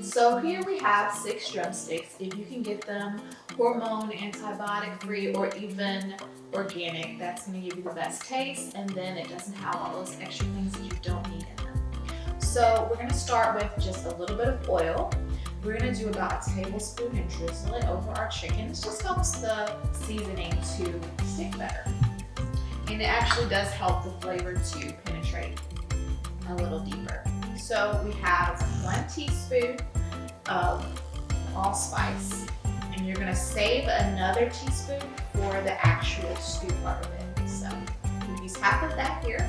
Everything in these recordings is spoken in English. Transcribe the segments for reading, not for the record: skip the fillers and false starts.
So here we have 6 drumsticks. If you can get them hormone, antibiotic free, or even organic, that's gonna give you the best taste, and then it doesn't have all those extra things that you don't need in them. So we're gonna start with just a little bit of oil. We're gonna do about a tablespoon and drizzle it over our chicken. This just helps the seasoning to stick better. And it actually does help the flavor to penetrate a little deeper. So we have 1 teaspoon of allspice, and you're gonna save another teaspoon for the actual stew part of it. So we use half of that here.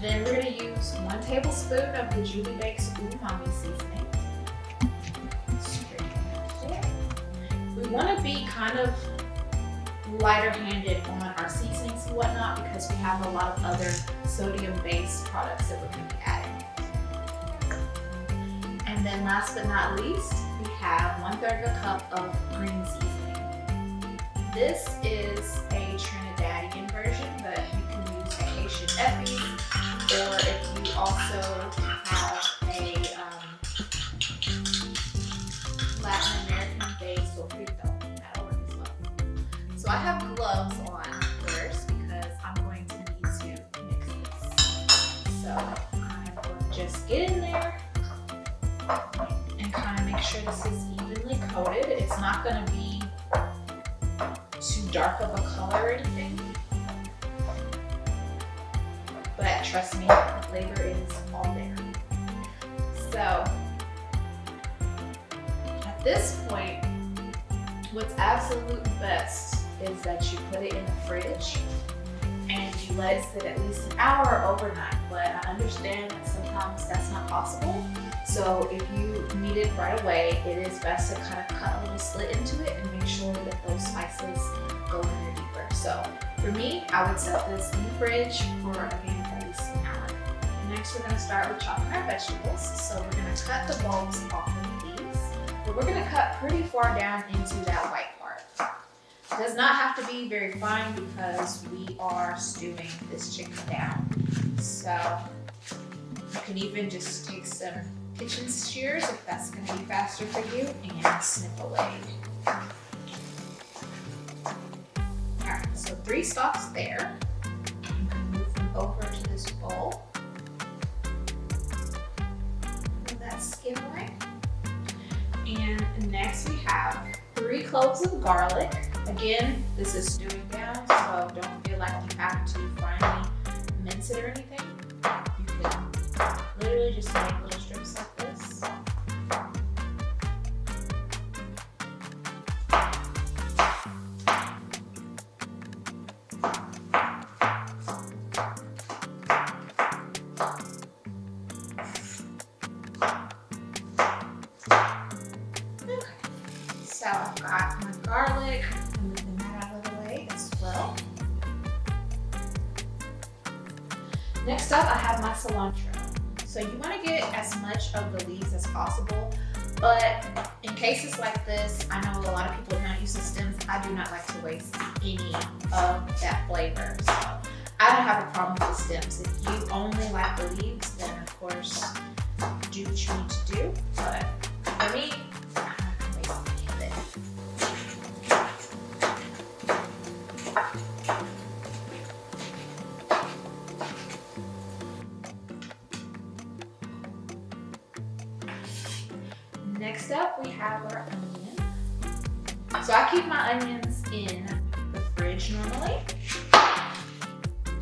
Then we're gonna use 1 tablespoon of the Julie Bakes umami seasoning. We wanna be kind of lighter handed on our seasonings and whatnot because we have a lot of other sodium-based products that we're going to be adding. And then last but not least, we have 1/3 of a cup of green seasoning. This is a Trinidadian version, but you can use a Haitian epi, or if you also have a Latin American based sofrito, that'll work as well. So I have gloves on first because I'm going to need to mix this. So I'm going to just get in there and kind of make sure this is evenly coated. It's not going to be too dark of a color or anything. But trust me, the flavor is all there. So at this point, what's absolute best is that you put it in the fridge and you let it sit at least an hour overnight. But I understand that sometimes that's not possible. So if you need it right away, it is best to kind of cut a little slit into it and make sure that those spices go in there deeper. So for me, I would set this in the fridge for, again, at least an hour. Next, we're going to start with chopping our vegetables. So we're going to cut the bulbs off of these, but we're going to cut pretty far down into that white part. It does not have to be very fine because we are stewing this chicken down. So you can even just take some kitchen shears if that's going to be faster for you and snip away. Alright, so 3 stalks there. I'm going to move them over to this bowl. Move that skin away. And next we have 3 cloves of garlic. Again, this is stewing down, so don't feel like you have to finely mince it or anything. You can literally just make little strips like this. Okay, so I've got my garlic. Moving that out of the way as well. Next up, I have my cilantro. So you want to get as much of the leaves as possible, but in cases like this, I know a lot of people are not used to stems. I do not like to waste any of that flavor. So I don't have a problem with the stems. If you only like the leaves, then of course do what you need to do. But for me, I'm not going to waste any of it. Next up, we have our onion. So I keep my onions in the fridge normally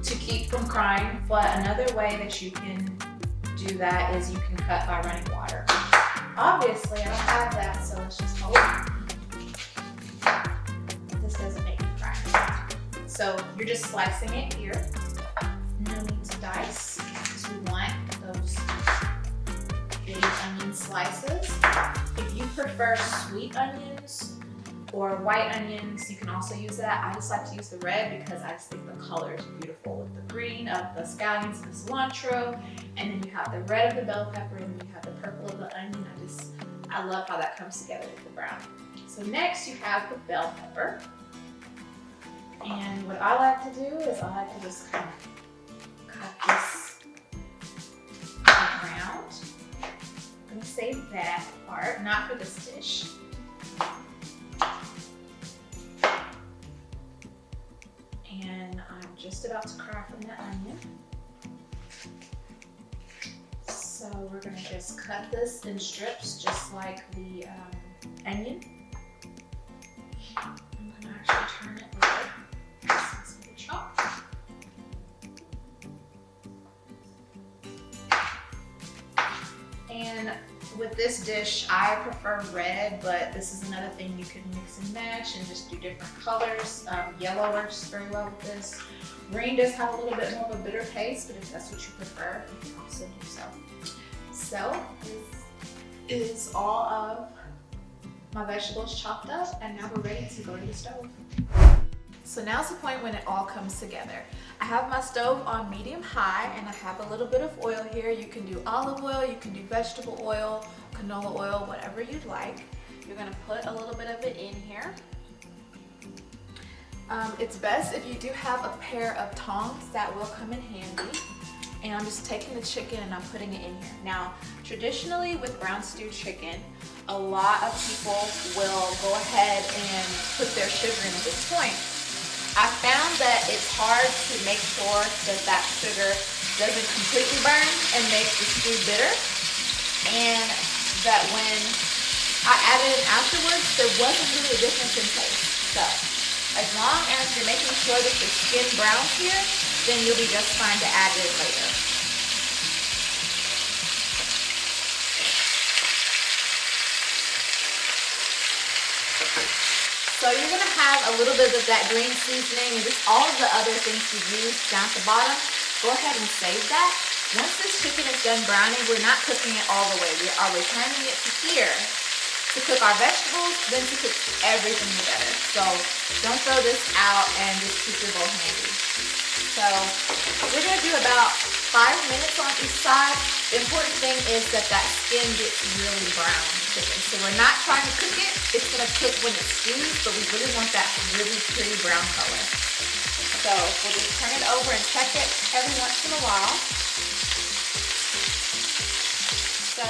to keep from crying, but another way that you can do that is you can cut by running water. Obviously, I don't have that, so let's just hold it. This doesn't make me cry. So you're just slicing it here. No need to dice, because we want those big onion slices. If you prefer sweet onions or white onions, you can also use that. I just like to use the red because I just think the color is beautiful with the green of the scallions and the cilantro, and then you have the red of the bell pepper, and then you have the purple of the onion. I love how that comes together with the brown. So next you have the bell pepper. And what I like to do is I like to just kind of cut this around. I'm gonna save that part, not for this dish. And I'm just about to cry from that onion. So we're gonna just cut this in strips, just like the onion. I'm gonna actually turn it over. This is the chop. And with this dish, I prefer red, but this is another thing you can mix and match and just do different colors. Yellow works very well with this. Green does have a little bit more of a bitter taste, but if that's what you prefer, you can also do so. So this is all of my vegetables chopped up, and now we're ready to go to the stove. So now's the point when it all comes together. I have my stove on medium high, and I have a little bit of oil here. You can do olive oil, you can do vegetable oil, canola oil, whatever you'd like. You're gonna put a little bit of it in here. It's best if you do have a pair of tongs, that will come in handy. And I'm just taking the chicken and I'm putting it in here. Now, traditionally with brown stew chicken, a lot of people will go ahead and put their sugar in at this point. I found that it's hard to make sure that that sugar doesn't completely burn and make the stew bitter, and that when I added it afterwards, there wasn't really a difference in taste. So as long as you're making sure that your skin browns here, then you'll be just fine to add it later. So you're gonna have a little bit of that green seasoning and just all of the other things you use down at the bottom. Go ahead and save that. Once this chicken is done browning, we're not cooking it all the way. We are returning it to here to cook our vegetables, then to cook everything together. So don't throw this out and just keep your bowl handy. So we're gonna do about 5 minutes on each side. The important thing is that that skin gets really brown chicken. So we're not trying to cook it. It's gonna cook when it stews, but we really want that really pretty brown color. So we'll just turn it over and check it every once in a while. So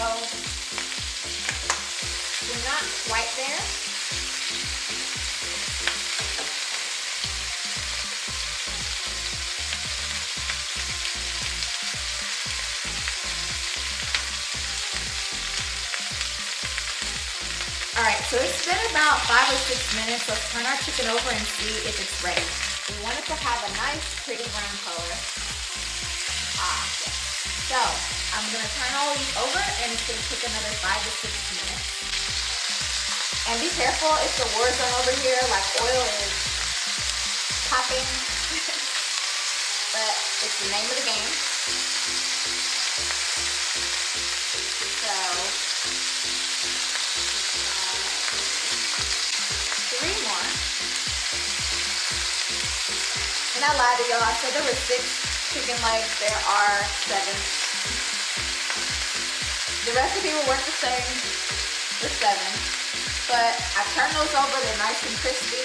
we're not quite there. All right, so it's been about 5 or 6 minutes. Let's turn our chicken over and see if it's ready. We want it to have a nice, pretty brown color. Yes. So I'm gonna turn all these over, and it's gonna cook another 5 to 6 minutes. And be careful if the war zone over here, like oil is popping, but it's the name of the game. So 3 more. And I lied to y'all, I said there were 6 chicken legs, there are 7. The recipe will work the same for 7. But I turned those over, they're nice and crispy,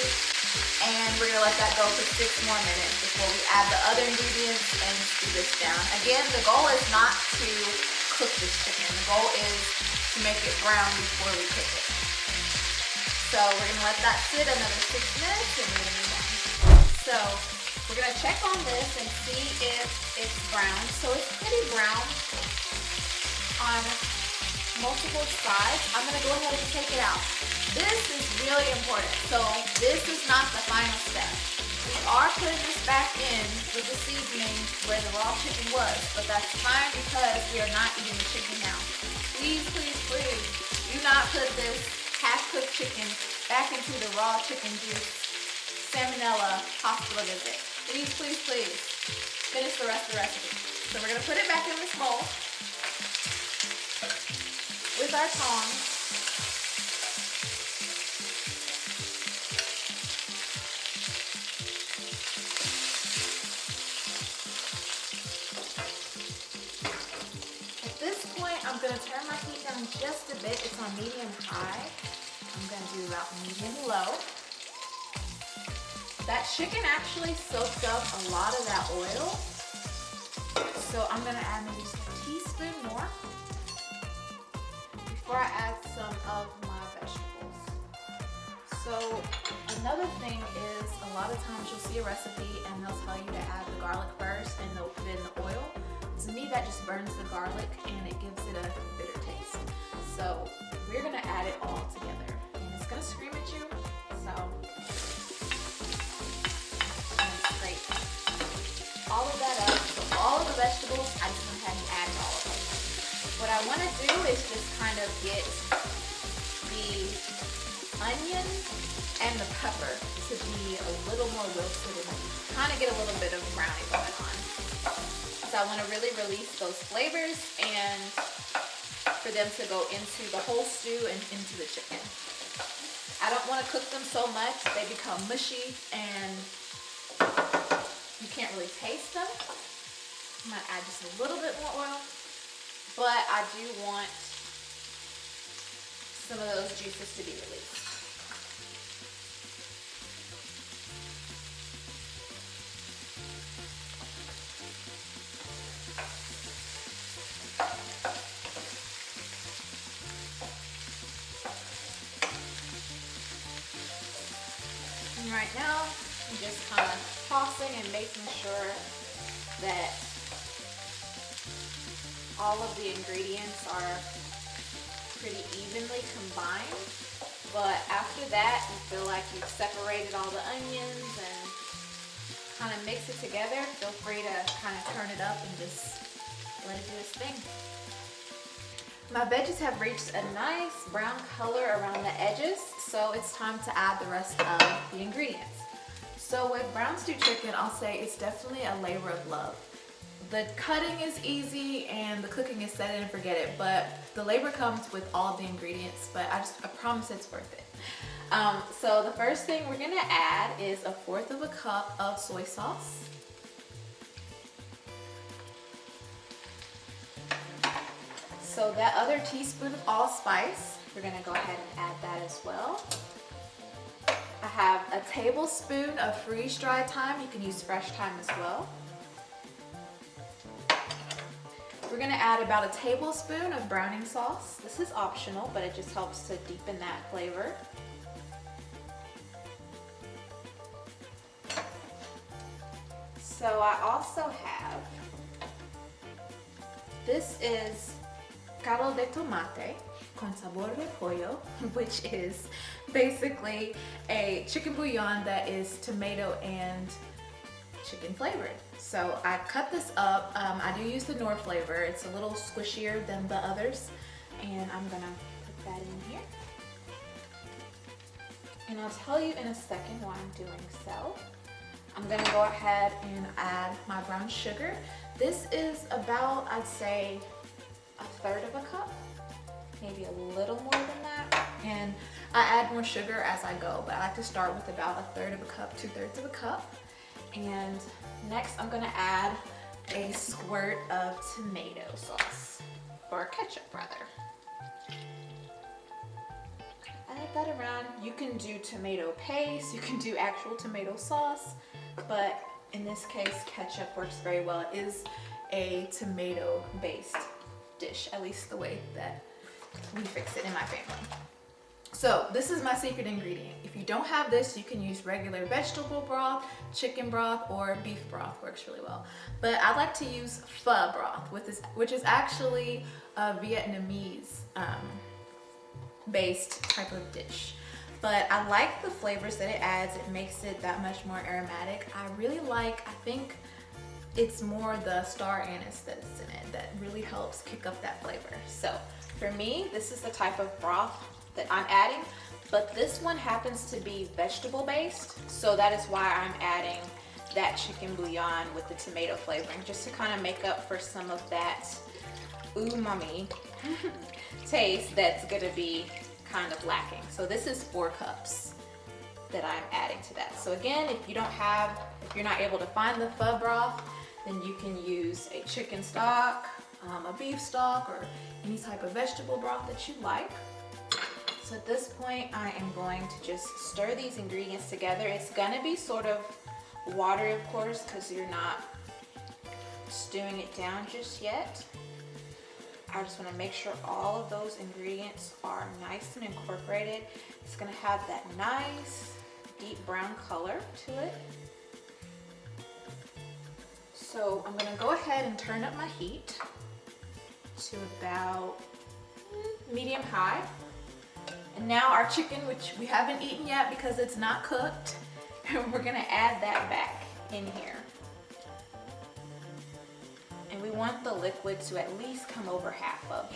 and we're gonna let that go for 6 more minutes before we add the other ingredients and stew this down. Again, the goal is not to cook this chicken. The goal is to make it brown before we cook it. So we're gonna let that sit another 6 minutes and we're gonna move on. So we're gonna check on this and see if it's brown. So it's pretty brown on multiple sides. I'm gonna go ahead and take it out. This is really important. So this is not the final step. We are putting this back in with the seasoning where the raw chicken was, but that's fine because we are not eating the chicken now. Please, please, please do not put this half-cooked chicken back into the raw chicken juice salmonella hospital visit. Please, please, please finish the rest of the recipe. So we're gonna put it back in this bowl with our tongs. At this point, I'm gonna turn my heat down just a bit. It's on medium high. I'm gonna do about medium low. That chicken actually soaked up a lot of that oil. So I'm gonna add maybe just a teaspoon more. before I add some of my vegetables. So another thing is a lot of times you'll see a recipe and they'll tell you to add the garlic first and they'll put it in the oil. To me, that just burns the garlic and it gives it a bitter taste. So we're gonna add it all together and it's gonna scream at you. So scrape all of that up. So all of the vegetables, I just went ahead and added all of them. What I want to do is just kind of get the onion and the pepper to be a little more wilted and kind of get a little bit of browning going on. So I want to really release those flavors and for them to go into the whole stew and into the chicken. I don't want to cook them so much they become mushy and you can't really taste them. I'm going to add just a little bit more oil. But I do want some of those juices to be released. And right now, I'm just kind of tossing and making sure that all of the ingredients are pretty evenly combined, but after that you feel like you've separated all the onions and kind of mix it together, feel free to kind of turn it up and just let it do its thing. My veggies have reached a nice brown color around the edges, so it's time to add the rest of the ingredients. So with brown stew chicken, I'll say it's definitely a labor of love. The cutting is easy and the cooking is set it and forget it, but the labor comes with all of the ingredients, but I promise it's worth it. So the first thing we're gonna add is 1/4 cup of soy sauce. So that other teaspoon of allspice, we're gonna go ahead and add that as well. I have a tablespoon of freeze-dried thyme. You can use fresh thyme as well. We're gonna add about a tablespoon of browning sauce. This is optional, but it just helps to deepen that flavor. So I also have, this is caldo de tomate con sabor de pollo, which is basically a chicken bouillon that is tomato and chicken flavored. So I cut this up. I do use the Knorr flavor. It's a little squishier than the others. And I'm gonna put that in here. And I'll tell you in a second why I'm doing so. I'm gonna go ahead and add my brown sugar. This is about, I'd say, 1/3 cup, maybe a little more than that. And I add more sugar as I go, but I like to start with about 1/3 cup, 2/3 cup. And next I'm gonna add a squirt of tomato sauce, or ketchup rather. Add that around. You can do tomato paste, you can do actual tomato sauce, but in this case ketchup works very well. It is a tomato based dish, at least the way that we fix it in my family. So this is my secret ingredient. If you don't have this, you can use regular vegetable broth, chicken broth, or beef broth, works really well. But I like to use pho broth, which is actually a Vietnamese based type of dish. But I like the flavors that it adds. It makes it that much more aromatic. I think it's more the star anise that's in it that really helps kick up that flavor. So for me, this is the type of broth that I'm adding, but this one happens to be vegetable based, so that is why I'm adding that chicken bouillon with the tomato flavoring, just to kind of make up for some of that umami taste that's gonna be kind of lacking. So this is 4 cups that I'm adding to that. So again, if you're not able to find the pho broth, then you can use a chicken stock, a beef stock, or any type of vegetable broth that you like. So at this point, I am going to just stir these ingredients together. It's gonna be sort of watery, of course, because you're not stewing it down just yet. I just want to make sure all of those ingredients are nice and incorporated. It's going to have that nice deep brown color to it. So I'm going to go ahead and turn up my heat to about medium high. And now our chicken, which we haven't eaten yet because it's not cooked, and we're going to add that back in here. And we want the liquid to at least come over half of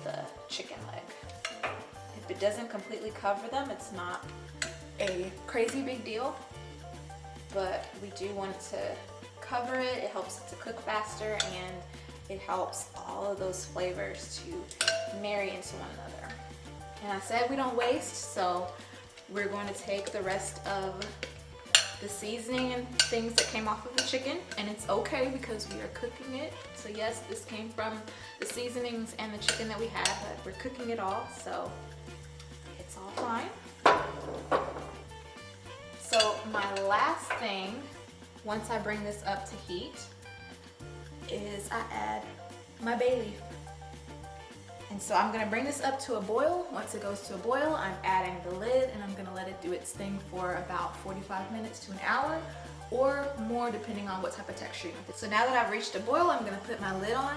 the chicken leg. If it doesn't completely cover them, it's not a crazy big deal, but we do want it to cover it. It helps it to cook faster, and it helps all of those flavors to marry into one another. And I said we don't waste, so we're going to take the rest of the seasoning and things that came off of the chicken, and it's okay because we are cooking it. So yes, this came from the seasonings and the chicken that we had, but we're cooking it all, so it's all fine. So my last thing, once I bring this up to heat, is I add my bay leaf. And so I'm gonna bring this up to a boil. Once it goes to a boil, I'm adding the lid, and I'm gonna let it do its thing for about 45 minutes to an hour or more, depending on what type of texture you want. So now that I've reached a boil, I'm gonna put my lid on.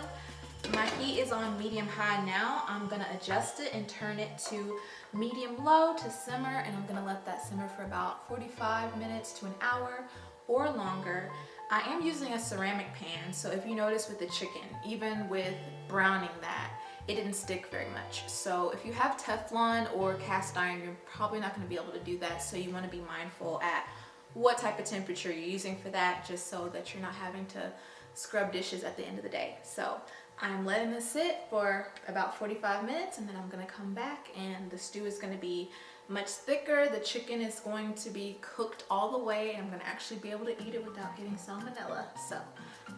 My heat is on medium high now. I'm gonna adjust it and turn it to medium low to simmer, and I'm gonna let that simmer for about 45 minutes to an hour or longer. I am using a ceramic pan, so if you notice with the chicken, even with browning that, it didn't stick very much. So if you have Teflon or cast iron, you're probably not going to be able to do that. So you want to be mindful at what type of temperature you're using for that, just so that you're not having to scrub dishes at the end of the day. So I'm letting this sit for about 45 minutes, and then I'm going to come back, and the stew is going to be much thicker. The chicken is going to be cooked all the way, and I'm going to actually be able to eat it without getting salmonella. So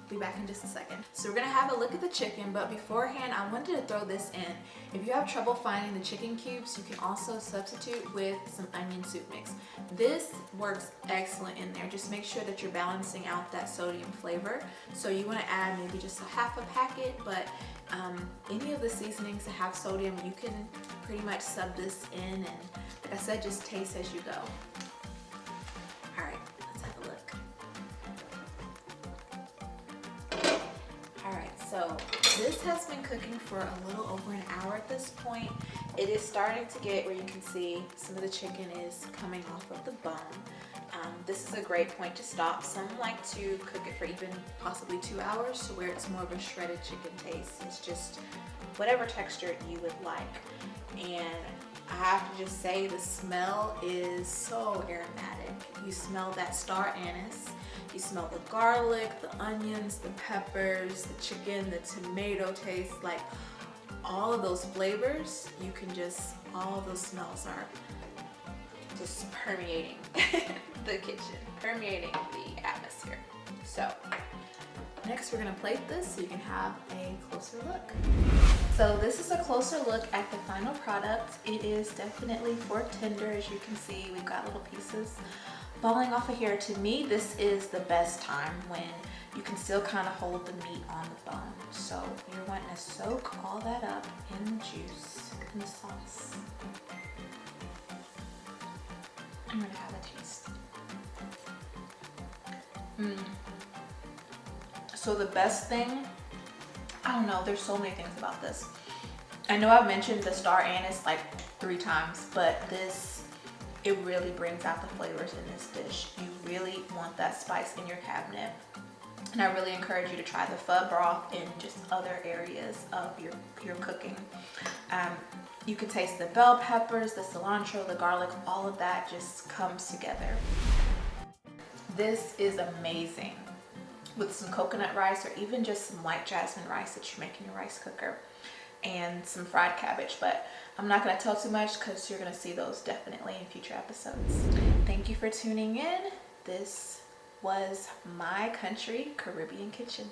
be back in just a second. So we're gonna have a look at the chicken, but beforehand I wanted to throw this in. If you have trouble finding the chicken cubes, you can also substitute with some onion soup mix. This works excellent in there. Just make sure that you're balancing out that sodium flavor. So you want to add maybe just a half a packet, but any of the seasonings that have sodium, you can pretty much sub this in, and like I said, just taste as you go. All right, let's have a look. So this has been cooking for a little over an hour at this point. It is starting to get where you can see some of the chicken is coming off of the bone. This is a great point to stop. Some like to cook it for even possibly 2 hours to where it's more of a shredded chicken taste. It's just whatever texture you would like. And I have to just say the smell is so aromatic. You smell that star anise. You smell the garlic, the onions, the peppers, the chicken, the tomato taste, like all of those flavors, you can just, all of those smells are just permeating the kitchen, permeating the atmosphere. So next we're gonna plate this so you can have a closer look. So this is a closer look at the final product. It is definitely fork tender. As you can see, we've got little pieces falling off of here. To me, this is the best time when you can still kind of hold the meat on the bone. So you're wanting to soak all that up in the juice, in the sauce. I'm gonna have a taste. So the best thing, I don't know, there's so many things about this. I know I've mentioned the star anise like 3 times, but this, it really brings out the flavors in this dish. You really want that spice in your cabinet. And I really encourage you to try the pho broth in just other areas of your cooking. You can taste the bell peppers, the cilantro, the garlic, all of that just comes together. This is amazing with some coconut rice, or even just some white jasmine rice that you make in your rice cooker, and some fried cabbage. But I'm not going to tell too much because you're going to see those definitely in future episodes. Thank you for tuning in. This was My Country Caribbean Kitchen.